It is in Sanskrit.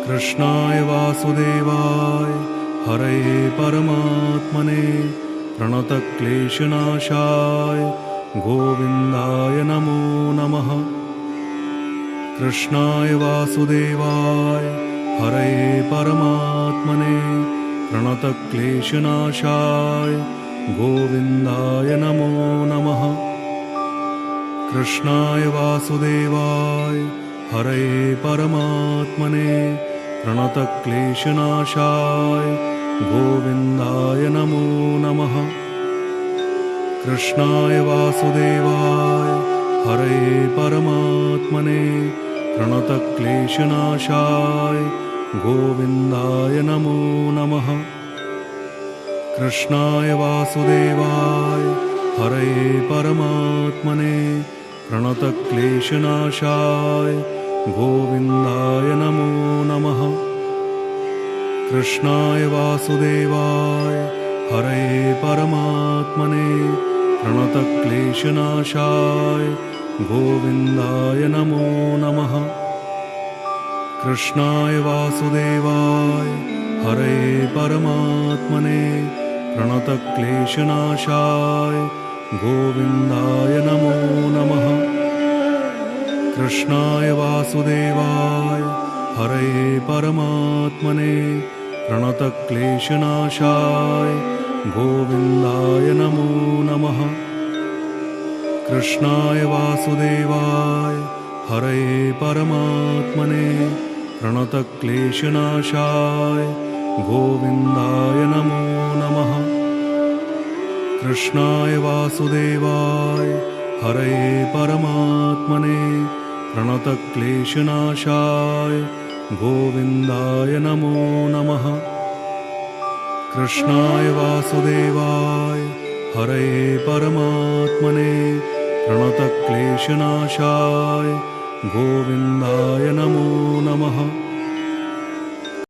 कृष्णाय वासुदेवाय हरये परमात्मने प्रणतक्लेशनाशाय गोविन्दाय नमो नमः। कृष्णाय वासुदेवाय हरये परमात्मने प्रणतक्लेशनाशाय गोविन्दाय नमो नमः। कृष्णाय वासुदेवाय हरये परमात्मने प्रणतक्लेशनाशाय गोविन्दाय नमो नमः। कृष्णाय वासुदेवाय हरये परमात्मने प्रणतक्लेशनाशाय गोविन्दाय नमो नमः। कृष्णाय वासुदेवाय हरये परमात्मने प्रणतक्लेशनाशाय गोविन्दाय नमो नमः। कृष्णाय वासुदेवाय हरये परमात्मने प्रणतक्लेशनाशाय गोविन्दाय नमो नमः। कृष्णाय वासुदेवाय हरये परमात्मने प्रणतक्लेशनाशाय गोविन्दाय नमो नमः। कृष्णाय वासुदेवाय हरये परमात्मने प्रणतक्लेशनाशाय गोविन्दाय नमो नमः। कृष्णाय वासुदेवाय हरये परमात्मने प्रणतक्लेशनाशाय गोविन्दाय नमो नमः। कृष्णाय वासुदेवाय हरये परमात्मने प्रणतक्लेशनाशाय गोविन्दाय नमो नमः। कृष्णाय वासुदेवाय हरये परमात्मने प्रणतक्लेशनाशाय गोविन्दाय नमो नमः।